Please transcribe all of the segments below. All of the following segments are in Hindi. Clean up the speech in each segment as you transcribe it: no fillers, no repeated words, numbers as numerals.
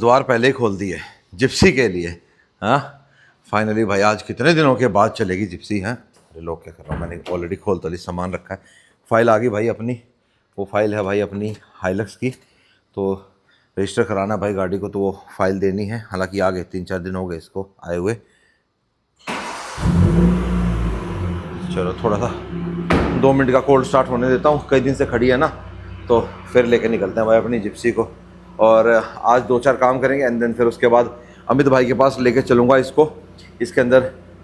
द्वार पहले ही खोल दिए जिप्सी के लिए। हाँ फाइनली भाई आज कितने दिनों के बाद चलेगी जिप्सी। हैं अरे लोग क्या कर रहा हूँ, मैंने ऑलरेडी खोल तो ली, सामान रखा है। फ़ाइल आ गई भाई अपनी, वो फाइल है भाई अपनी हाइलक्स की, तो रजिस्टर कराना भाई गाड़ी को, तो वो फाइल देनी है। हालांकि आ गए 3-4 दिन हो गए इसको आए हुए। चलो थोड़ा सा 2 मिनट का कोल्ड स्टार्ट होने देता हूँ, कई दिन से खड़ी है ना, तो फिर लेके निकलते हैं भाई अपनी जिप्सी को। और आज 2-4 काम करेंगे एंड देन फिर उसके बाद अमित भाई के पास लेके चलूँगा इसको। इसके अंदर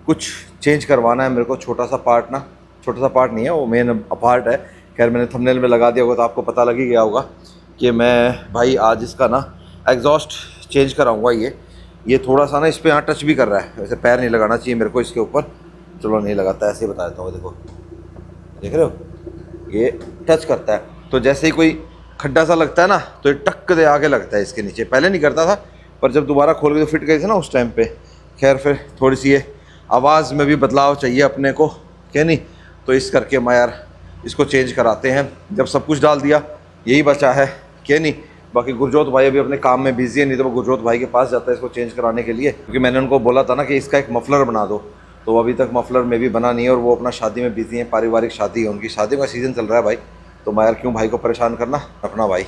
कुछ चेंज करवाना है मेरे को, छोटा सा पार्ट ना, छोटा सा पार्ट नहीं है वो, मेन पार्ट है। खैर मैंने थंबनेल में लगा दिया होगा तो आपको पता लग ही गया होगा कि मैं भाई आज इसका ना एग्जॉस्ट चेंज कराऊँगा। ये थोड़ा सा ना इस पर यहाँ टच भी कर रहा है, वैसे पैर नहीं लगाना चाहिए मेरे को इसके ऊपर, चलो नहीं लगाता, ऐसे ही बता देता हूँ। देखो देख रहे हो ये टच करता है, तो जैसे ही कोई खड्डा सा लगता है ना तो ये टक दे आगे लगता है इसके नीचे। पहले नहीं करता था पर जब दोबारा खोल के तो फिट गई थी ना उस टाइम पे। खैर फिर थोड़ी सी ये आवाज़ में भी बदलाव चाहिए अपने को, क्या नहीं, तो इस करके मैं यार इसको चेंज कराते हैं। जब सब कुछ डाल दिया यही बचा है, क्या नहीं। बाकी गुरजोत भाई अभी अपने काम में बिजी है, नहीं तो वो गुरजोत भाई के पास जाता है इसको चेंज कराने के लिए, क्योंकि मैंने उनको बोला था ना कि इसका एक मफलर बना दो, तो अभी तक मफलर में भी बना नहीं है और वो अपना शादी में बिजी है, पारिवारिक शादी है उनकी, शादी का सीज़न चल रहा है भाई। तो मैं यार क्यों भाई को परेशान करना, अपना भाई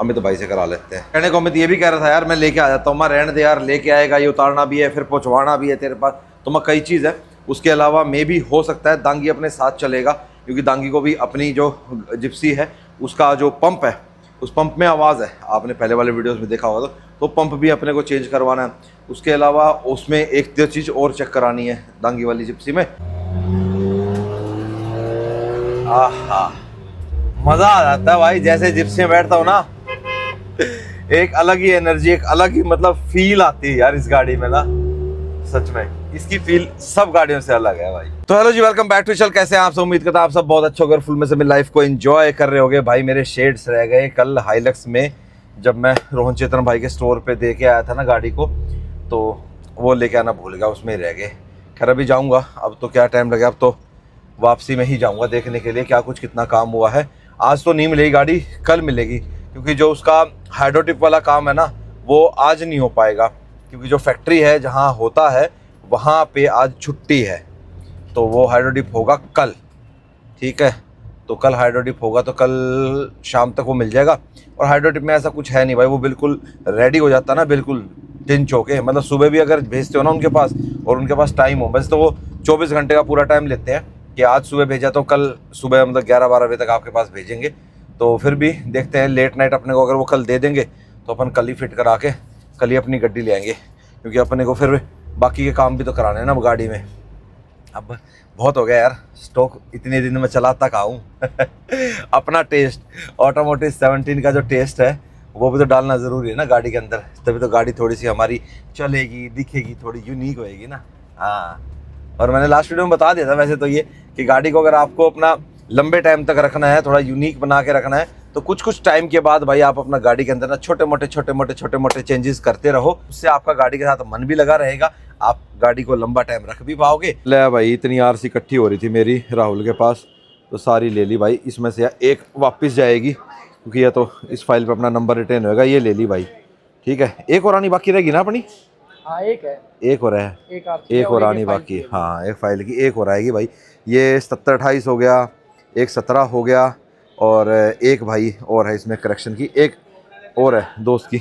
अमित भाई से करा लेते हैं। कहने को अमित ये भी कह रहा था यार मैं लेके आ जाता हूँ, मैं रहने दे यार, लेके आएगा, ये उतारना भी है फिर पहुँचवाना भी है तेरे पास, तो मैं कई चीज़ है। उसके अलावा मे भी हो सकता है दांगी अपने साथ चलेगा, क्योंकि दांगी को भी अपनी जो जिप्सी है उसका जो पंप है उस पंप में आवाज़ है, आपने पहले वाले वीडियोस में देखा होगा तो पंप भी अपने को चेंज करवाना है। उसके अलावा उसमें एक दो चीज़ और चेक करानी है दांगी वाली जिप्सी में। आहा मज़ा आ जाता है भाई, जैसे जिप्सी में बैठता हूँ ना एक अलग ही एनर्जी, एक अलग ही मतलब फील आती है यार इस गाड़ी में ना, सच में इसकी फील सब गाड़ियों से अलग है भाई। तो hello ji, welcome back to चल, कैसे हैं आप सब? उम्मीद करता हूं आप सब बहुत अच्छे होंगे, फुल में से अपनी लाइफ को एंजॉय कर रहे होगे। भाई मेरे शेड्स रह गए कल हाइलक्स में, जब मैं रोहन चेतन भाई के स्टोर पे दे के आया था ना गाड़ी को, तो वो लेके आना भूल गया, उसमें रह गए। खैर अभी जाऊँगा, अब तो क्या टाइम लगे, अब तो वापसी में ही जाऊँगा देखने के लिए क्या कुछ कितना काम हुआ है। आज तो नहीं मिलेगी गाड़ी, कल मिलेगी, क्योंकि जो उसका हाइड्रोटिप वाला काम है ना वो आज नहीं हो पाएगा, क्योंकि जो फैक्ट्री है जहाँ होता है वहाँ पे आज छुट्टी है, तो वो हाइड्रोडिप होगा कल। ठीक है, तो कल हाइड्रोडिप होगा, तो कल शाम तक वो मिल जाएगा। और हाइड्रोडिप में ऐसा कुछ है नहीं भाई, वो बिल्कुल रेडी हो जाता है ना, बिल्कुल दिन चौके, मतलब सुबह भी अगर भेजते हो ना उनके पास और उनके पास टाइम हो, वैसे तो वो 24 घंटे का पूरा टाइम लेते हैं कि आज सुबह भेजा तो कल सुबह मतलब 11-12 बजे तक आपके पास भेजेंगे। तो फिर भी देखते हैं, लेट नाइट अपने को अगर वो कल दे देंगे तो अपन कल ही फिट करा के कल ही अपनी गड्डी ले आएंगे, क्योंकि अपने को फिर बाकी के काम भी तो कराने हैं ना गाड़ी में। अब बहुत हो गया यार स्टॉक, इतने दिन में चलाता का हूँ अपना टेस्ट ऑटोमोटिव 17 का जो टेस्ट है वो भी तो डालना ज़रूरी है ना गाड़ी के अंदर, तभी तो गाड़ी थोड़ी सी हमारी चलेगी, दिखेगी, थोड़ी यूनिक होएगी ना। हाँ, और मैंने लास्ट वीडियो में बता दिया था वैसे तो ये कि गाड़ी को अगर आपको अपना लंबे टाइम तक रखना है, थोड़ा यूनिक बना के रखना है, तो कुछ टाइम के बाद भाई आप अपना गाड़ी के अंदर ना छोटे मोटे चेंजेस करते रहो, उससे आपका गाड़ी के साथ मन भी लगा रहेगा, आप गाड़ी को लंबा टाइम रख भी पाओगे। ले भाई इतनी आरसी इकट्ठी हो रही थी मेरी राहुल के पास, तो सारी ले ली भाई, इसमें से एक वापस जाएगी क्योंकि ये तो इस फाइल पर अपना नंबर रिटर्न होगा, ये ले ली भाई। ठीक है, एक और आनी बाकी रहेगी ना अपनी? हाँ एक है, एक और है, एक और आनी बाकी है। हाँ एक फाइल की एक और आएगी भाई। ये 70-28 हो गया, एक 17 हो गया, और एक भाई और है इसमें करेक्शन की, एक और है दोस्त की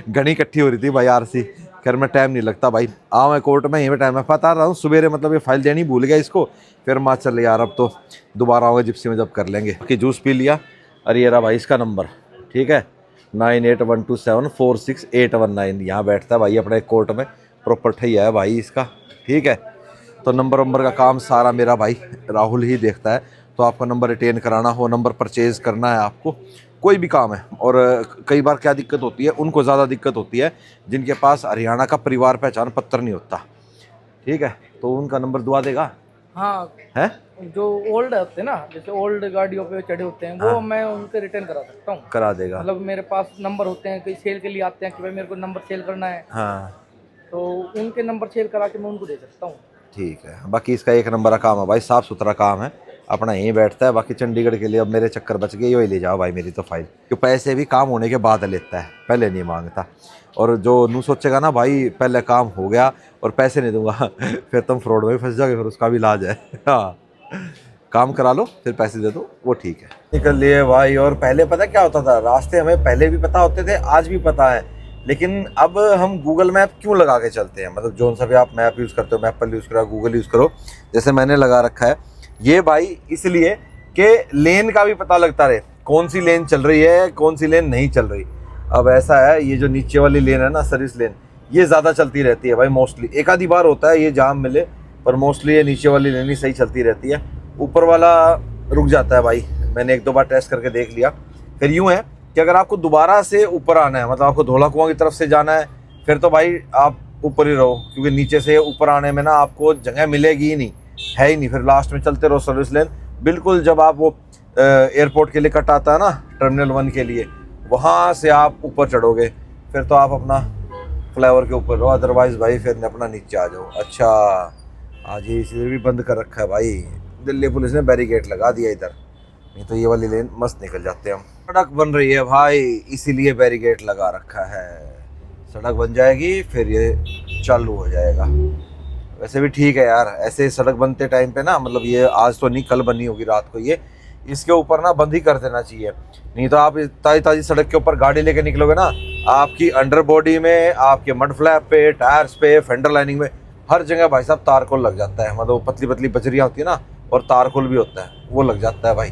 घनी इकट्ठी हो रही थी भाई आरसी। खैर में टाइम नहीं लगता भाई, आओ मैं कोर्ट में यहीं टाइम है, बता रहा हूँ सवेरे, मतलब ये फाइल देनी भूल गया इसको, फिर माँ चल यार अब तो दोबारा आऊँगा जिप्सी में जब कर लेंगे। कि जूस पी लिया, अरे ये रहा भाई इसका नंबर, ठीक है 9812746819, यहाँ बैठता है भाई अपने कोर्ट में, प्रॉपर ठैया है भाई इसका। ठीक है, तो नंबर का काम सारा मेरा भाई राहुल ही देखता है, तो आपका नंबर रिटेन कराना हो, नंबर परचेज़ करना है आपको, कोई भी काम है। और कई बार क्या दिक्कत होती है, उनको ज़्यादा दिक्कत होती है जिनके पास हरियाणा का परिवार पहचान पत्र नहीं होता। ठीक है, तो उनका नंबर दुआ देगा। हाँ है जो ओल्ड होते हैं ना, जैसे ओल्ड गाड़ियों पे चढ़े होते हैं वो मैं उनके रिटर्न करा सकता हूँ, करा देगा। मतलब मेरे पास नंबर होते हैं, कई सेल के लिए आते हैं कि भाई मेरे को नंबर सेल करना है, हाँ तो उनके नंबर सेल करा के मैं उनको दे सकता हूँ। ठीक है, बाकी इसका एक नंबर का काम है भाई, साफ़ सुथरा काम है, अपना यहीं बैठता है। बाकी चंडीगढ़ के लिए अब मेरे चक्कर बच गए, यो ही ले जाओ भाई मेरी तो फाइल, क्यों पैसे भी काम होने के बाद लेता है, पहले नहीं मांगता। और जो नू सोचेगा ना भाई पहले काम हो गया और पैसे नहीं दूंगा फिर तुम फ्रॉड में फंस जाओगे, फिर उसका भी इलाज है। हाँ, काम करा लो फिर पैसे दे दो, वो ठीक है। निकल लिए भाई। और पहले पता क्या होता था, रास्ते हमें पहले भी पता होते थे, आज भी पता है, लेकिन अब हम गूगल मैप क्यों लगा के चलते हैं। मतलब जो सा भी आप मैप यूज़ करते हो, मैप पर यूज़ करो, गूगल यूज़ करो, जैसे मैंने लगा रखा है ये भाई, इसलिए कि लेन का भी पता लगता रहे, कौन सी लेन चल रही है, कौन सी लेन नहीं चल रही। अब ऐसा है, ये जो नीचे वाली लेन है ना, सर्विस लेन, ये ज़्यादा चलती रहती है भाई मोस्टली। एक आधी बार होता है ये जाम मिले, पर मोस्टली ये नीचे वाली लेन ही सही चलती रहती है। ऊपर वाला रुक जाता है भाई, मैंने 1-2 बार टेस्ट करके देख लिया। फिर यूँ है कि अगर आपको दोबारा से ऊपर आना है, मतलब आपको धौला कुआं की तरफ से जाना है, फिर तो भाई आप ऊपर ही रहो, क्योंकि नीचे से ऊपर आने में ना आपको जगह मिलेगी ही नहीं, है ही नहीं। फिर लास्ट में चलते रहो सर्विस लेन, बिल्कुल जब आप वो एयरपोर्ट के लिए कट आता है ना, टर्मिनल 1 के लिए, वहाँ से आप ऊपर चढ़ोगे, फिर तो आप अपना फ्लाईओवर के ऊपर रहो, अदरवाइज़ भाई फिर अपना नीचे आ जाओ। अच्छा, आज ये इसे भी बंद कर रखा है भाई, दिल्ली पुलिस ने बैरिकेड लगा दिया इधर, नहीं तो ये वाली लेन मस्त निकल जाते हैं हम। सड़क बन रही है भाई, इसीलिए बैरिकेड लगा रखा है। सड़क बन जाएगी फिर ये चालू हो जाएगा। वैसे भी ठीक है यार, ऐसे सड़क बनते टाइम पे ना, मतलब ये आज तो नहीं कल बनी होगी रात को, ये इसके ऊपर ना बंद ही कर देना चाहिए। नहीं तो आप ताज़ी ताज़ी सड़क के ऊपर गाड़ी लेके निकलोगे ना, आपकी अंडर बॉडी में, आपके मड फ्लैप पे, टायर्स पे, फेंडर लाइनिंग में, हर जगह भाई साहब तारकोल लग जाता है। मतलब पतली पतली बजरियाँ होती है ना, और तारकोल भी होता है, वो लग जाता है भाई।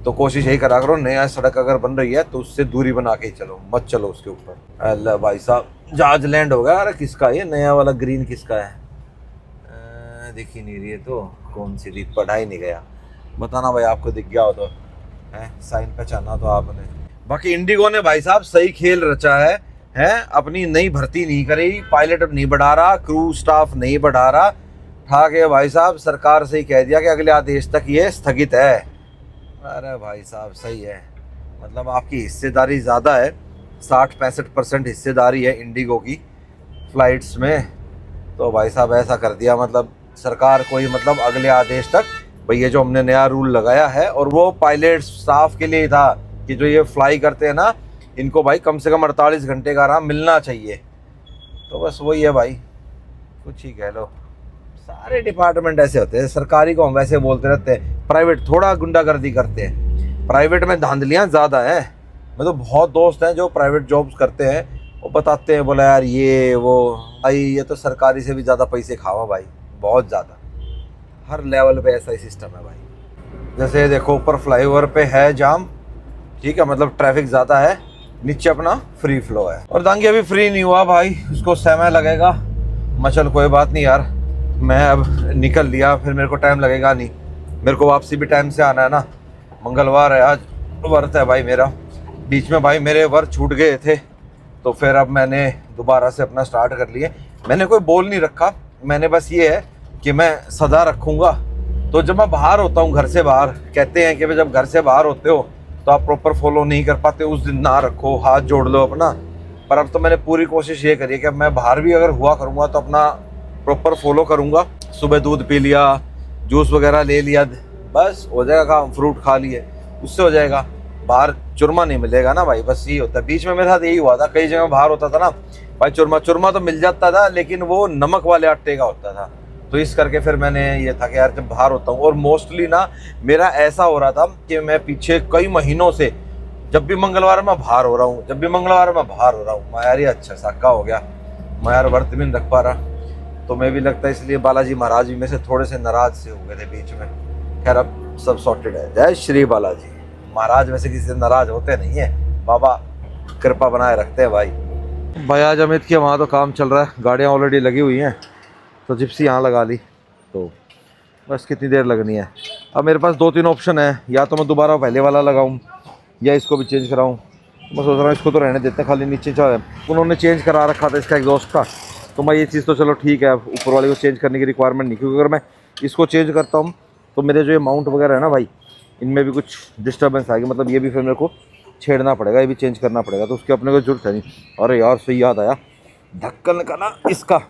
तो कोशिश यही करा करो, नया सड़क अगर बन रही है तो उससे दूरी बना के ही चलो, मत चलो उसके ऊपर। अल्लाह भाई साहब, जहाज लैंड हो गया। अरे किसका ये नया वाला ग्रीन किसका है, दिख ही नहीं रही है, तो कौन सी रीत पढ़ा ही नहीं गया। बताना भाई आपको दिख गया हो तो, है साइन पहचाना तो आपने। बाकी इंडिगो ने भाई साहब सही खेल रचा है अपनी नई भर्ती नहीं करी, पायलट अब नहीं बढ़ा रहा, क्रू स्टाफ नहीं बढ़ा रहा, ठा के भाई साहब सरकार से ही कह दिया कि अगले आदेश तक ये स्थगित है। अरे भाई साहब सही है, मतलब आपकी हिस्सेदारी ज़्यादा है, 60-65% हिस्सेदारी है इंडिगो की फ़्लाइट्स में। तो भाई साहब ऐसा कर दिया, मतलब सरकार को ही, मतलब अगले आदेश तक भाई, ये जो हमने नया रूल लगाया है, और वो पायलट स्टाफ के लिए ही था कि जो ये फ्लाई करते हैं ना, इनको भाई कम से कम 48 घंटे का आराम मिलना चाहिए। तो बस वही है भाई, कुछ ही कह लो, सारे डिपार्टमेंट ऐसे होते हैं। सरकारी को हम वैसे बोलते रहते हैं, प्राइवेट थोड़ा गुंडागर्दी करते हैं, प्राइवेट में धांधलियाँ ज़्यादा हैं। मेरे तो बहुत दोस्त हैं जो प्राइवेट जॉब्स करते हैं, वो बताते हैं, बोला यार ये वो भाई, ये तो सरकारी से भी ज़्यादा पैसे खावा भाई, बहुत ज़्यादा। हर लेवल पे ऐसा ही सिस्टम है भाई। जैसे देखो ऊपर फ्लाईओवर पे है जाम, ठीक है, मतलब ट्रैफिक ज़्यादा है, नीचे अपना फ्री फ्लो है। और दांगी अभी फ्री नहीं हुआ भाई, उसको समय लगेगा। मचल कोई बात नहीं यार, मैं अब निकल लिया, फिर मेरे को टाइम लगेगा नहीं, मेरे को वापसी भी टाइम से आना है ना। मंगलवार है आज, व्रत है भाई मेरा। बीच में भाई मेरे व्रत छूट गए थे, तो फिर अब मैंने दोबारा से अपना स्टार्ट कर लिए। मैंने कोई बोल नहीं रखा, मैंने बस ये है कि मैं सदा रखूँगा। तो जब मैं बाहर होता हूँ, घर से बाहर, कहते हैं कि भाई जब घर से बाहर होते हो तो आप प्रॉपर फॉलो नहीं कर पाते, उस दिन ना रखो, हाथ जोड़ लो अपना। पर अब तो मैंने पूरी कोशिश ये करी है कि मैं बाहर भी अगर हुआ करूँगा तो अपना प्रॉपर फॉलो करूँगा। सुबह दूध पी लिया, जूस वगैरह ले लिया, बस हो जाएगा काम, फ्रूट खा लिए, उससे हो जाएगा। बाहर चुरमा नहीं मिलेगा ना भाई, बस यही होता है। बीच में मेरे साथ यही हुआ था, कई जगह बाहर होता था ना भाई, चुरमा तो मिल जाता था, लेकिन वो नमक वाले आटे का होता था। तो इस करके फिर मैंने ये था कि यार जब बाहर होता हूँ, और मोस्टली ना मेरा ऐसा हो रहा था कि मैं पीछे कई महीनों से जब भी मंगलवार मैं बाहर हो रहा हूँ, जब भी मंगलवार मैं बाहर हो रहा हूँ, मैं यार ये अच्छा साका हो गया, मैं यार व्रत भी नहीं रख पा रहा। तो मैं भी लगता है इसलिए बालाजी महाराज भी में से थोड़े से नाराज से हो गए थे बीच में। खैर अब सब सॉर्टेड है, जय श्री बालाजी महाराज। वैसे किसी से नाराज होते नहीं है, बाबा कृपा बनाए रखते हैं भाई। भाई आज अमित के वहाँ तो काम चल रहा है, गाड़ियाँ ऑलरेडी लगी हुई हैं, तो जिप्सी यहाँ लगा ली, तो बस कितनी देर लगनी है। अब मेरे पास 2-3 ऑप्शन है, या तो मैं दोबारा पहले वाला लगाऊं या इसको भी चेंज कराऊं। मैं सोच रहा हूँ इसको तो रहने देते हैं, खाली नीचे चल, उन्होंने चेंज करा रखा था इसका एग्जॉस्ट का, तो मैं ये चीज़ तो चलो ठीक है, ऊपर वाले को चेंज करने की रिक्वायरमेंट नहीं, क्योंकि अगर मैं इसको चेंज करता हूँ तो मेरे जो ये माउंट वगैरह है ना भाई, इनमें भी कुछ डिस्टर्बेंस आएगी, मतलब ये भी फिर मेरे को छेड़ना पड़ेगा, ये भी चेंज करना पड़ेगा, तो उसकी अपने को जरूरत है नहीं। अरे यार सही याद आया, ढक्कन का ना इसका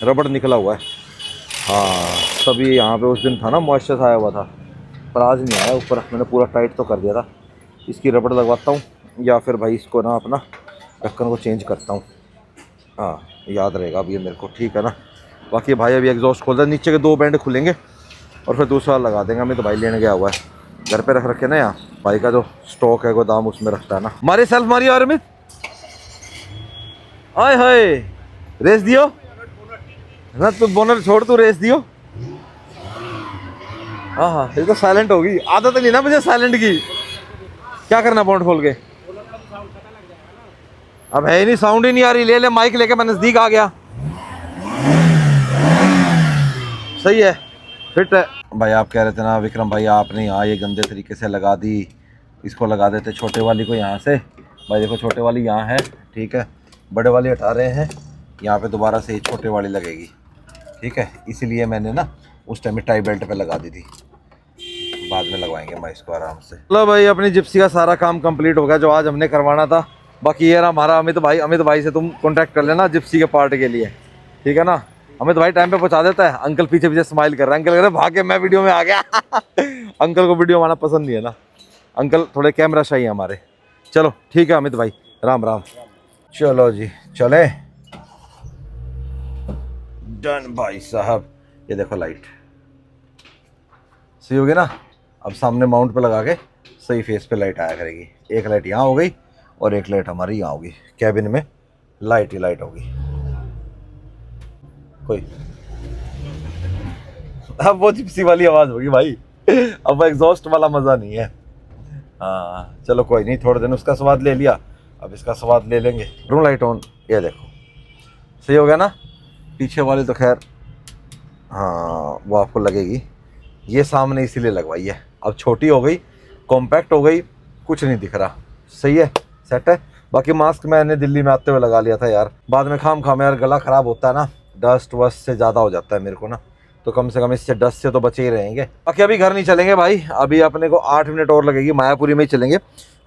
रबड़ निकला हुआ है। हाँ तभी यहाँ पे उस दिन था ना, मॉइस्चर आया हुआ था, पर आज नहीं आया ऊपर। मैंने पूरा टाइट तो कर दिया था। इसकी रबड़ लगवाता हूँ या फिर भाई इसको ना अपना ढक्कन को चेंज करता हूँ। हाँ याद रहेगा अब ये मेरे को, ठीक है ना। बाकी भाई अभी एग्जॉस्ट खोल रहा है, नीचे के 2 बैंड खुलेंगे और फिर दूसरा लगा देंगे। हमें तो भाई लेने गया हुआ है, घर पे रख रखे ना यहाँ। भाई का जो स्टॉक है गोदाम उसमें रखता है ना। मारी सेल्फ मारी और अमित, आए हाय रेस दियो ना, तू बोनट छोड़, तू रेस दियो। हाँ हाँ ये तो साइलेंट होगी, आदत नहीं ना मुझे साइलेंट की। क्या करना बोनट खोल के? अब है ही नहीं, साउंड ही नहीं आ रही। ले ले माइक लेके, मैं नजदीक आ गया। सही है, फिट है भाई। आप कह रहे थे ना विक्रम भाई, आपने यहाँ ये गंदे तरीके से लगा दी, इसको लगा देते छोटे वाली को यहाँ से। भाई देखो छोटे वाली यहाँ है, ठीक है, बड़े वाली हटा रहे हैं, यहाँ पे दोबारा से ये छोटे वाली लगेगी, ठीक है। इसीलिए मैंने ना उस टाइम में टाई बेल्ट पे लगा दी थी, बाद में लगवाएंगे मैं इसको आराम से। चलो भाई अपनी जिप्सी का सारा काम कंप्लीट हो गया जो आज हमने करवाना था। बाकी ये रहा हमारा अमित भाई से तुम कॉन्टैक्ट कर लेना जिप्सी के पार्ट के लिए, ठीक है ना। अमित भाई टाइम पे पहुंचा देता है। अंकल पीछे पीछे स्माइल कर रहा है, अंकल कह रहे भाग के मैं वीडियो में आ गया। अंकल को वीडियो बनाना पसंद नहीं है ना, अंकल थोड़े कैमरा शाही है हमारे। चलो ठीक है अमित भाई, राम राम। चलो जी चले, डन भाई साहब। ये देखो लाइट सही होगी ना। अब सामने माउंट पे लगा के सही फेस पे लाइट आया करेगी। एक लाइट यहाँ हो गई और एक लाइट हमारी यहाँ होगी, कैबिन में लाइट ही लाइट होगी। कोई अब वो जिप्सी वाली आवाज होगी भाई, अब वो एग्जॉस्ट वाला मजा नहीं है। हाँ चलो कोई नहीं, थोड़े दिन उसका स्वाद ले लिया, अब इसका स्वाद ले लेंगे। रूम लाइट ऑन, ये देखो सही हो गया ना। पीछे वाली तो खैर हाँ वो आपको लगेगी, ये सामने इसीलिए लगवाई है। अब छोटी हो गई, कॉम्पैक्ट हो गई, कुछ नहीं दिख रहा, सही है, सेट है। बाकी मास्क मैंने दिल्ली में आते हुए लगा लिया था यार, बाद में खाम यार गला ख़राब होता है ना, डस्ट वस्ट से ज़्यादा हो जाता है मेरे को ना, तो कम से कम इससे डस्ट से तो बचे ही रहेंगे। बाकी अभी घर नहीं चलेंगे भाई, अभी अपने को 8 मिनट और लगेगी, मायापुरी में ही चलेंगे।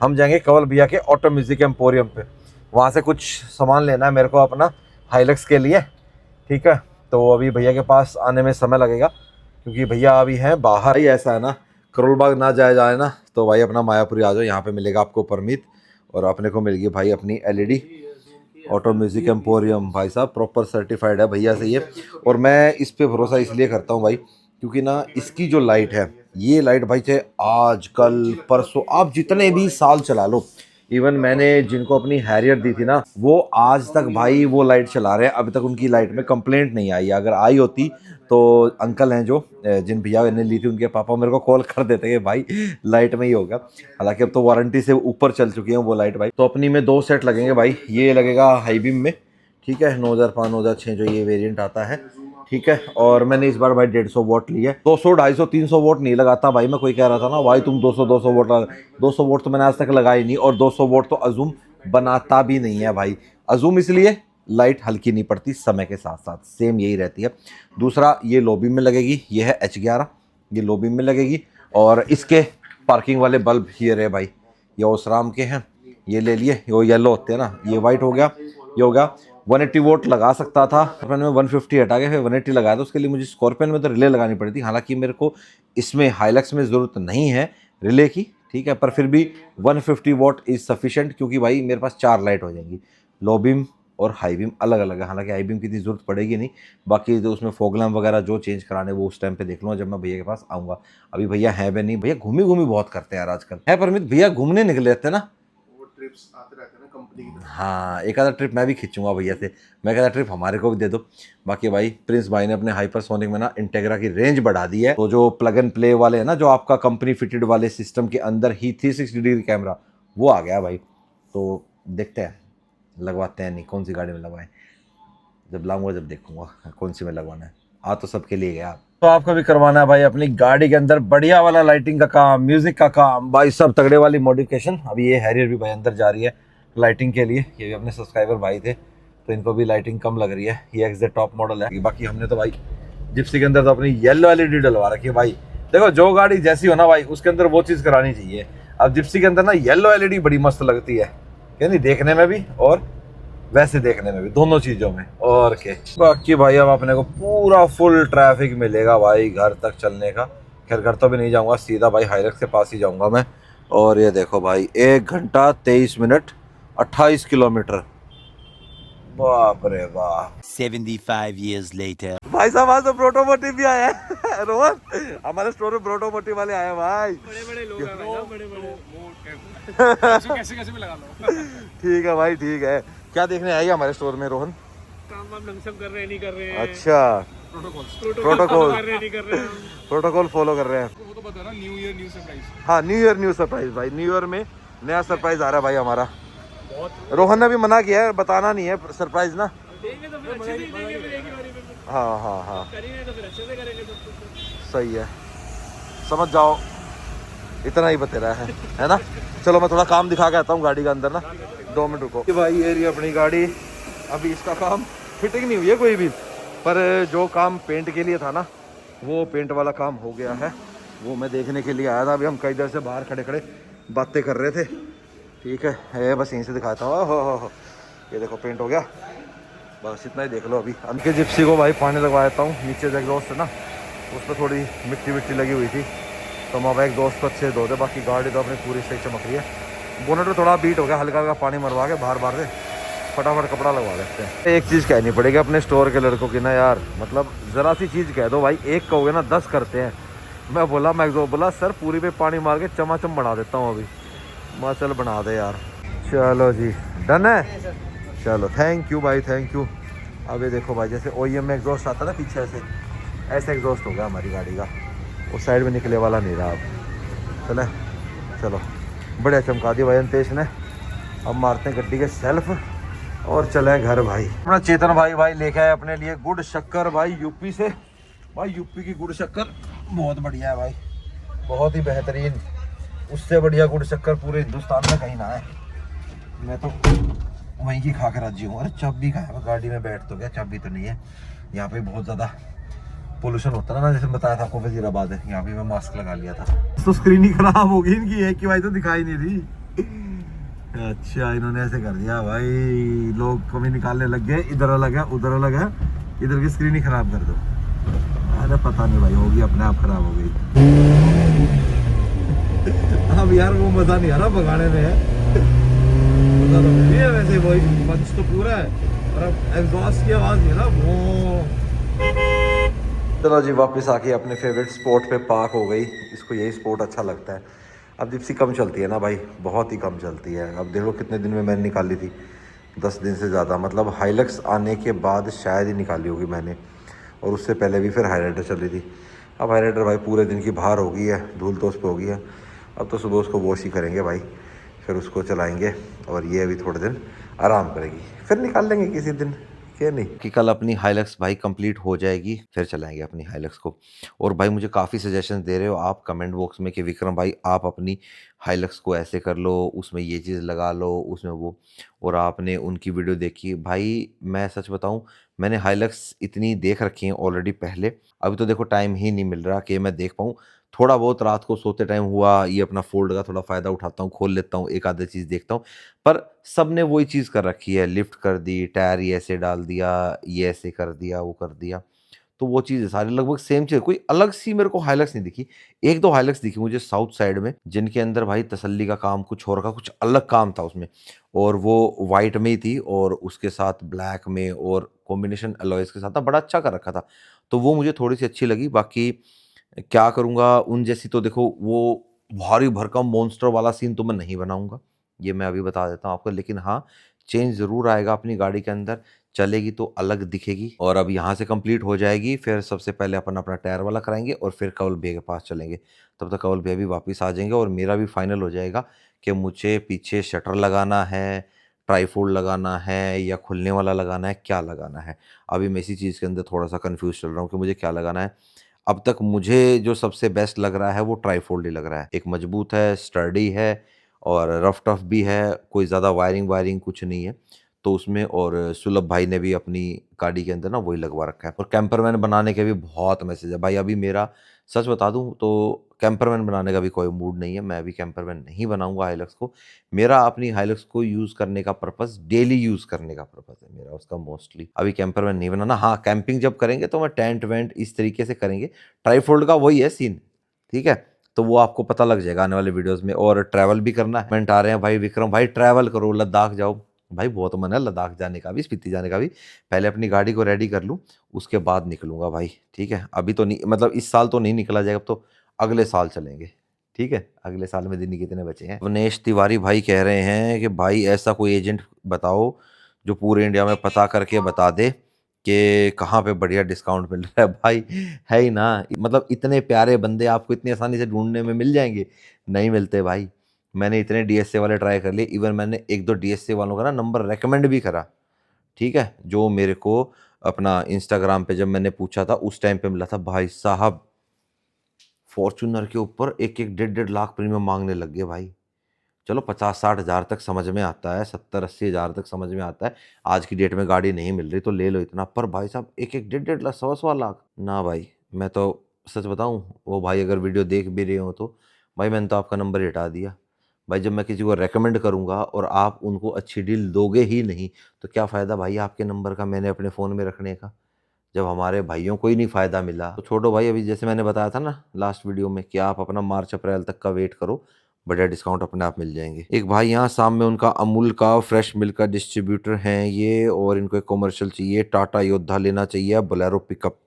हम जाएंगे कंवल भैया के ऑटो म्यूजिक एम्पोरियम पे, वहाँ से कुछ सामान लेना है मेरे को अपना हाइलक्स के लिए, ठीक है। तो अभी भैया के पास आने में समय लगेगा क्योंकि भैया अभी हैं बाहर ही। ऐसा है ना, करोल बाग ना जाए ना तो भाई अपना मायापुरी आ जाओ, यहाँ पे मिलेगा आपको परमित और अपने को मिलेगी भाई अपनी LED ऑटो म्यूजिक एम्पोरियम। भाई साहब प्रॉपर सर्टिफाइड है भैया से ये, और मैं इस पे भरोसा इसलिए करता हूँ भाई क्योंकि ना इसकी जो लाइट है, ये लाइट भाई चाहे आज कल परसों आप जितने भी साल चला लो, इवन मैंने जिनको अपनी हैरियर दी थी ना वो आज तक भाई वो लाइट चला रहे हैं, अभी तक उनकी लाइट में कंप्लेंट नहीं आई। अगर आई होती तो अंकल हैं जो जिन भैया ने ली थी उनके पापा मेरे को कॉल कर देते कि भाई लाइट में ही होगा। हालांकि अब तो वारंटी से ऊपर चल चुकी है वो लाइट भाई। तो अपनी में 2 सेट लगेंगे भाई, ये लगेगा हाई बीम में, ठीक है, 9005 9006 जो ये वेरिएंट आता है, ठीक है। और मैंने इस बार भाई 150 वोट ली है, 200 250 300 वोट नहीं लगाता भाई मैं। कोई कह रहा था ना भाई तुम 200 वोट लगा, 200 वोट तो मैंने आज तक लगाई नहीं, और 200 वोट तो अजूम बनाता भी नहीं है भाई। अजूम इसलिए लाइट हल्की नहीं पड़ती, समय के साथ साथ सेम यही रहती है। दूसरा ये लो बीम में लगेगी, ये है H11, ये लो बीम में लगेगी। और इसके पार्किंग वाले बल्ब ये रहे भाई, ये ओसराम के हैं, ये ले लिए, वो येलो होते हैं ना, ये वाइट हो गया, ये हो गया। 180 वोट लगा सकता था, स्कॉर्पियन में 150 हटा के फिर 180 लगाया था। उसके लिए मुझे स्कॉर्पियन में तो रिले लगानी पड़ी थी, हालांकि मेरे को इसमें हाइलक्स में ज़रूरत नहीं है रिले की, ठीक है, पर फिर भी 150 वोट इज़ सफिशेंट क्योंकि भाई मेरे पास 4 लाइट हो जाएंगी। लो बीम और हाई बीम अलग अलग है, हालांकि हाई बीम की इतनी ज़रूरत पड़ेगी नहीं। बाकी जो उसमें फॉग लैम्प वगैरह जो चेंज कराने वो उस टाइम पे देख लूँगा जब मैं भैया के पास आऊँगा। अभी भैया हैं भी नहीं, भैया घूमी बहुत करते हैं यार आजकल, है परमित भैया घूमने निकले रहते हैं ना, ट्रिप्स आते रहते हैं ना कंपनी की। हाँ एक आधा ट्रिप मैं भी खींचूंगा भैया से, मैं कहता ट्रिप हमारे को भी दे दो। बाकी भाई प्रिंस भाई ने अपने हाइपरसोनिक में ना इंटेग्रा की रेंज बढ़ा दी है, तो जो प्लग एंड प्ले वाले हैं ना, जो आपका कंपनी फिटेड वाले सिस्टम के अंदर ही 360 डिग्री कैमरा वो आ गया भाई। तो देखते हैं लगवाते हैं, नहीं कौन सी गाड़ी में लगवाएं, जब लाऊंगा जब देखूंगा कौन सी में लगवाना है। आ तो सबके लिए गया, तो आपको भी करवाना है भाई अपनी गाड़ी के अंदर बढ़िया वाला लाइटिंग का काम, म्यूजिक का काम भाई, सब तगड़े वाली मॉडिफिकेशन। अभी ये हैरियर भी भाई अंदर जा रही है लाइटिंग के लिए, ये भी अपने सब्सक्राइबर भाई थे तो इनको भी लाइटिंग कम लग रही है, ये एक्स टॉप मॉडल है। बाकी हमने तो भाई जिप्सी के अंदर तो अपनी येलो LED डलवा रखी है भाई। देखो जो गाड़ी जैसी हो ना भाई उसके अंदर वो चीज़ करानी चाहिए। अब जिप्सी के अंदर ना येलो LED बड़ी मस्त लगती है, क्या नहीं, देखने में भी और वैसे देखने में भी, दोनों चीज़ों में। और क्या बाकी भाई अब अपने को पूरा फुल ट्रैफिक मिलेगा भाई घर तक चलने का, खैर घर तो भी नहीं जाऊंगा, सीधा भाई हाइलक्स के पास ही जाऊंगा मैं। और ये देखो भाई 1 घंटा 23 मिनट 28 किलोमीटर, बाप रे बाप। 75 years later. भाई साहब आज तो प्रोटोमोटिव भी आया है रोहन, हमारे स्टोर में प्रोटोमोटिव वाले आए हैं भाई। बड़े बड़े लोग हैं भाई, बड़े बड़े कैसे कैसे भी लगा लो। ठीक है भाई ठीक है। क्या देखने आएगी हमारे स्टोर में रोहन? काम वाम ढंग से कर रहे हैं नहीं कर रहे हैं। अच्छा, प्रोटोकॉल कर रहे हैं नहीं कर रहे हैं। प्रोटोकॉल फॉलो कर रहे हैं। वो तो पता ना, न्यू ईयर न्यू सरप्राइज। हाँ न्यू ईयर न्यू सरप्राइज भाई, न्यू ईयर में नया सरप्राइज आ रहा है भाई हमारा। बहुत रोहन ने भी मना किया है, बताना नहीं है सरप्राइज ना। देंगे तो फिर अच्छे से ही देंगे, फिर एक ही बारी में हाँ हाँ हाँ करेंगे तो फिर अच्छे से करेंगे सब कुछ। सही है, समझ जाओ, इतना ही बतेरा है ना। चलो मैं थोड़ा काम दिखा के आता हूँ गाड़ी का अंदर ना, 2 मिनट रुको। भाई ये रही अपनी गाड़ी, अभी इसका काम फिटिंग नहीं हुई है कोई भी, पर जो काम पेंट के लिए था ना वो पेंट वाला काम हो गया है। वो मैं देखने के लिए आया था, अभी हम कई देर से बाहर खड़े खड़े बातें कर रहे थे। ठीक है बस यहीं से दिखाता हूँ। हो ये देखो पेंट हो गया, बस इतना ही देख लो। अभी उनके जिप्सी को भाई पानी लगवा देता हूँ, नीचे जो एग्जॉस्ट है ना उस पर थोड़ी मिट्टी विट्टी लगी हुई थी, तो मैं भाई एग्जॉस्ट को अच्छे धो दे। बाकी गाड़ी तो अपनी पूरी सही चमक रही है। बोनट में थोड़ा बीट हो गया, हल्का हल्का पानी मरवा के बाहर बाहर से फटाफट कपड़ा लगवा लेते हैं। एक चीज़ कहनी पड़ेगी अपने स्टोर के लड़कों की ना यार, मतलब ज़रा सी चीज़ कह दो भाई, एक कहोगे ना 10 करते हैं। मैं बोला सर पूरी पे पानी मार के चमाचम बना देता हूँ अभी। मैं चल बना दे यार। चलो जी डन है, चलो थैंक यू भाई थैंक यू। अब ये देखो भाई जैसे OEM में एग्जॉस्ट आता है ना पीछे ऐसे एग्जॉस्ट हो गया हमारी गाड़ी का, उस साइड में निकले वाला नहीं रहा अब। चलो बढ़िया चमका दी भाई अंतेश ने। अब मारते हैं गड्डी के सेल्फ और चले घर भाई। अपना चेतन भाई लेके आए अपने लिए गुड़ शक्कर भाई यूपी से। भाई यूपी की गुड़ शक्कर बहुत बढ़िया है भाई, बहुत ही बेहतरीन। उससे बढ़िया गुड़ शक्कर पूरे हिंदुस्तान में कहीं ना है। मैं तो वहीं की खा कर राजी हूँ। अरे चाबी का है, गाड़ी में बैठ तो गया, चाबी तो नहीं है। यहाँ पे बहुत ज़्यादा पोल्यूशन होता है ना, जैसे बताया था आपको वजीराबाद है, यहाँ पे मैं मास्क लगा लिया था। तो स्क्रीन ही खराब हो गई इनकी, एक की भाई तो दिखाई नहीं रही। अच्छा इन्होंने ऐसे कर दिया भाई, लोग कभी निकालने लग गए, इधर अलग है उधर अलग है, इधर की स्क्रीन ही खराब कर दो। अरे पता नहीं भाई, होगी अपने आप खराब हो गई। अब यार वो मजा नहीं आ रहा भगाने में है, मजा तो नहीं है वैसे, वही पंच तो पूरा है और अब एग्जॉस्ट की आवाज नहीं है ना वो। चलो जी वापस आके अपने फेवरेट स्पॉट पे पार्क हो गई। इसको यही स्पॉट अच्छा लगता है। अब जिप्सी कम चलती है ना भाई, बहुत ही कम चलती है। अब देखो कितने दिन में मैंने निकाली थी, 10 दिन से ज़्यादा। मतलब हाइलक्स आने के बाद शायद ही निकाली होगी मैंने, और उससे पहले भी फिर हाईराइडर चल रही थी। अब हाईराइडर भाई पूरे दिन की बाहर हो गई है, धूल तो उस पर हो गई है। अब तो सुबह उसको वॉश ही करेंगे भाई, फिर उसको चलाएँगे और ये अभी थोड़े दिन आराम करेगी, फिर निकाल लेंगे किसी दिन, क्या नहीं कि कल अपनी हाइलक्स भाई कंप्लीट हो जाएगी, फिर चलाएंगे अपनी हाइलक्स को। और भाई मुझे काफ़ी सजेशन दे रहे हो आप कमेंट बॉक्स में कि विक्रम भाई आप अपनी हाइलक्स को ऐसे कर लो, उसमें ये चीज़ लगा लो, उसमें वो। और आपने उनकी वीडियो देखी भाई, मैं सच बताऊं मैंने हाइलक्स इतनी देख रखी है ऑलरेडी पहले, अभी तो देखो टाइम ही नहीं मिल रहा कि मैं देख पाऊँ। थोड़ा बहुत रात को सोते टाइम हुआ, ये अपना फोल्ड का थोड़ा फ़ायदा उठाता हूँ, खोल लेता हूँ, एक आधी चीज़ देखता हूँ। पर सब ने वही चीज़ कर रखी है, लिफ्ट कर दी, टायर ये ऐसे डाल दिया, ये ऐसे कर दिया, वो कर दिया। तो वो चीज़ है सारी लगभग सेम चीज़, कोई अलग सी मेरे को हाइलक्स नहीं दिखी। 1-2 हाइलक्स दिखी मुझे साउथ साइड में, जिनके अंदर भाई तसल्ली का काम कुछ और का कुछ अलग काम था उसमें, और वो वाइट में ही थी और उसके साथ ब्लैक में और कॉम्बिनेशन अलॉयज़ के साथ था, बड़ा अच्छा कर रखा था। तो वो मुझे थोड़ी-सी अच्छी लगी। बाकी क्या करूँगा, उन जैसी तो देखो वो भारी भरकम मॉन्स्टर वाला सीन तो मैं नहीं बनाऊँगा, ये मैं अभी बता देता हूँ आपको। लेकिन हाँ, चेंज ज़रूर आएगा अपनी गाड़ी के अंदर, चलेगी तो अलग दिखेगी। और अब यहाँ से कंप्लीट हो जाएगी, फिर सबसे पहले अपन अपना टायर वाला कराएँगे और फिर कंवल भैया के पास चलेंगे। तब तक कंवल भैया भी वापस आ जाएँगे और मेरा भी फाइनल हो जाएगा कि मुझे पीछे शटर लगाना है, ट्राईफोल्ड लगाना है या खुलने वाला लगाना है, क्या लगाना है। अभी मैं इसी चीज़ के अंदर थोड़ा-सा कन्फ्यूज़ चल रहा हूँ कि मुझे क्या लगाना है। अब तक मुझे जो सबसे बेस्ट लग रहा है वो ट्राईफोल्ड ही लग रहा है। एक मजबूत है, स्टर्डी है और रफ टफ भी है, कोई ज़्यादा वायरिंग कुछ नहीं है तो उसमें। और सुलभ भाई ने भी अपनी गाड़ी के अंदर ना वही लगवा रखा है। और कैंपरवैन बनाने के भी बहुत मैसेज है भाई। अभी मेरा सच बता दूं तो कैंपरवैन बनाने का भी कोई मूड नहीं है, मैं अभी कैंपरवैन नहीं बनाऊंगा हाइलक्स को। मेरा अपनी हाइलक्स को यूज़ करने का पर्पस डेली यूज़ करने का पर्पस है मेरा उसका मोस्टली। अभी कैंपरवैन नहीं बनाना। हाँ कैंपिंग जब करेंगे तो मैं टेंट वेंट इस तरीके से करेंगे। ट्राईफोल्ड का वही है सीन, ठीक है, तो वो आपको पता लग जाएगा आने वाले वीडियोस में। और ट्रैवल भी करना है, कमेंट आ रहे हैं भाई विक्रम भाई ट्रैवल करो, लद्दाख जाओ। भाई बहुत मन है लद्दाख जाने का भी, स्पीति जाने का भी। पहले अपनी गाड़ी को रेडी कर लूँ, उसके बाद निकलूंगा भाई, ठीक है। अभी तो नहीं, मतलब इस साल तो नहीं निकला जाएगा, अब तो अगले साल चलेंगे, ठीक है। अगले साल में दिन ही कितने बचे हैं। अवनेश तिवारी भाई कह रहे हैं कि भाई ऐसा कोई एजेंट बताओ जो पूरे इंडिया में पता करके बता दे कि कहाँ पे बढ़िया डिस्काउंट मिल रहा है। भाई है ही ना, मतलब इतने प्यारे बंदे आपको इतनी आसानी से ढूंढने में मिल जाएंगे? नहीं मिलते भाई। मैंने इतने डीएसए वाले ट्राई कर लिए, इवन मैंने एक दो डीएसए वालों का ना नंबर रेकमेंड भी करा, ठीक है, जो मेरे को अपना इंस्टाग्राम पे जब मैंने पूछा था उस टाइम पे मिला था। भाई साहब फॉर्च्यूनर के ऊपर एक एक 1.5 लाख प्रीमियम मांगने लग गए भाई। चलो 50-60 हज़ार तक समझ में आता है, 70-80 हज़ार तक समझ में आता है, आज की डेट में गाड़ी नहीं मिल रही तो ले लो इतना। पर भाई साहब एक एक 1.5 लाख, 1.25 लाख ना भाई। मैं तो सच बताऊं, वो भाई अगर वीडियो देख भी रहे हो तो भाई मैंने तो आपका नंबर ही हटा दिया। भाई जब मैं किसी को रेकमेंड करूंगा और आप उनको अच्छी डील दोगे ही नहीं तो क्या फ़ायदा भाई आपके नंबर का मैंने अपने फ़ोन में रखने का, जब हमारे भाइयों को ही नहीं फ़ायदा मिला। तो छोड़ो भाई, अभी जैसे मैंने बताया था ना लास्ट वीडियो में कि आप अपना मार्च अप्रैल तक का वेट करो, बढ़िया डिस्काउंट अपने आप मिल जाएंगे। एक भाई यहाँ सामने उनका अमूल का फ्रेश मिल्क का डिस्ट्रीब्यूटर हैं ये, और इनको एक कमर्शियल चाहिए, टाटा योद्धा लेना चाहिए, बोलेरो पिकअप।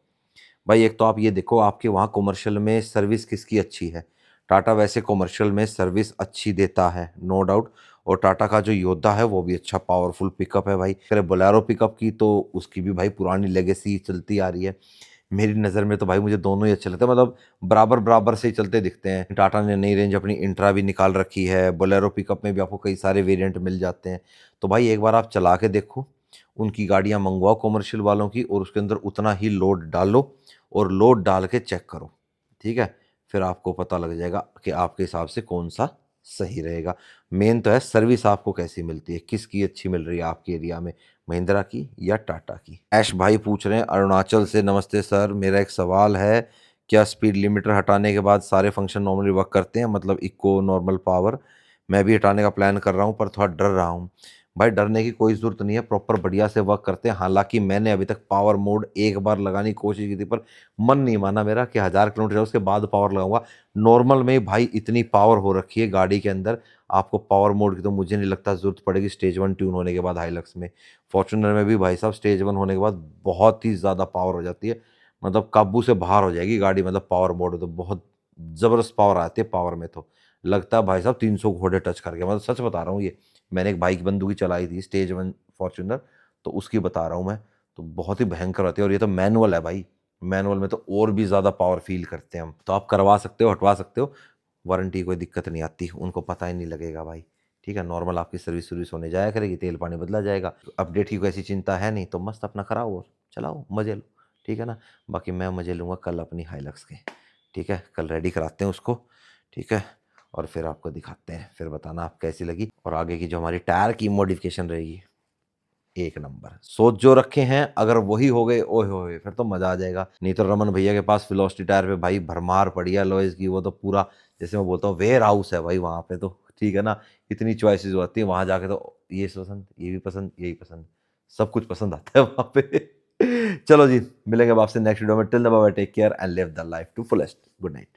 भाई एक तो आप ये देखो आपके वहाँ कमर्शियल में सर्विस किसकी अच्छी है। टाटा वैसे कमर्शियल में सर्विस अच्छी देता है नो डाउट, और टाटा का जो योद्धा है वो भी अच्छा पावरफुल पिकअप है भाई। अरे बोलेरो पिकअप की तो उसकी भी भाई पुरानी लेगेसी चलती आ रही है। मेरी नज़र में तो भाई मुझे दोनों ही अच्छे लगते हैं, मतलब बराबर बराबर से ही चलते दिखते हैं। टाटा ने नई रेंज अपनी इंट्रा भी निकाल रखी है, बोलेरो पिकअप में भी आपको कई सारे वेरिएंट मिल जाते हैं। तो भाई एक बार आप चला के देखो, उनकी गाड़ियाँ मंगवाओ कमर्शियल वालों की, और उसके अंदर उतना ही लोड डालो और लोड डाल के चेक करो, ठीक है। फिर आपको पता लग जाएगा कि आपके हिसाब से कौन सा सही रहेगा। मेन तो है सर्विस आपको कैसी मिलती है, किसकी अच्छी मिल रही है आपके एरिया में, महिंद्रा की या टाटा की। ऐश भाई पूछ रहे हैं अरुणाचल से, नमस्ते सर, मेरा एक सवाल है, क्या स्पीड लिमिटर हटाने के बाद सारे फंक्शन नॉर्मली वर्क करते हैं, मतलब इको नॉर्मल पावर? मैं भी हटाने का प्लान कर रहा हूँ पर थोड़ा डर रहा हूँ। भाई डरने की कोई ज़रूरत नहीं है, प्रॉपर बढ़िया से वर्क करते हैं। हालांकि मैंने अभी तक पावर मोड एक बार लगाने की कोशिश की थी पर मन नहीं माना मेरा कि 1000 किलोमीटर जाओ उसके बाद पावर लगाऊंगा। नॉर्मल में भाई इतनी पावर हो रखी है गाड़ी के अंदर, आपको पावर मोड की तो मुझे नहीं लगता ज़रूरत पड़ेगी स्टेज 1 ट्यून होने के बाद। हाइलक्स में, फॉर्च्यूनर में भी भाई साहब स्टेज 1 होने के बाद बहुत ही ज़्यादा पावर हो जाती है, मतलब काबू से बाहर हो जाएगी गाड़ी। मतलब पावर मोड तो बहुत ज़बरदस्त पावर आती है पावर में, तो लगता है भाई साहब 300 घोड़े टच करके, मतलब सच बता रहा हूँ ये। मैंने एक बाइक बंदूकी चलाई थी स्टेज 1 फॉर्च्यूनर, तो उसकी बता रहा हूँ मैं, तो बहुत ही भयंकर होती है। और ये तो मैनुअल है भाई, मैनुअल में तो और भी ज़्यादा पावर फील करते हैं हम। तो आप करवा सकते हो, हटवा सकते हो, वारंटी कोई दिक्कत नहीं आती, उनको पता ही नहीं लगेगा भाई, ठीक है। नॉर्मल आपकी सर्विस होने जाया करेगी, तेल पानी बदला जाएगा, अपडेट की कोई ऐसी चिंता है नहीं, तो मस्त अपना कराओ और चलाओ, मजे लो, ठीक है ना। बाकी मैं मजे लूँगा कल अपनी हाइलक्स के, ठीक है। कल रेडी कराते हैं उसको, ठीक है, और फिर आपको दिखाते हैं, फिर बताना आप कैसी लगी। और आगे की जो हमारी टायर की मॉडिफिकेशन रहेगी एक नंबर। सोच जो रखे हैं अगर वही हो गए, ओए होए, फिर तो मजा आ जाएगा। नहीं तो रमन भैया के पास वेलोसिटी टायर पे भाई भरमार पड़ी है लॉयज की, वो तो पूरा जैसे मैं बोलता हूँ वेयर हाउस है भाई वहाँ पे, तो ठीक है ना। इतनी चॉइसेस होती है वहाँ जाके, तो ये पसंद, ये भी पसंद, यही पसंद, सब कुछ पसंद आता है वहाँ पे। चलो जी, मिलेंगे अब आपसे नेक्स्ट वीडियो में। Till then bye bye, take care and live the life to fullest. Good night.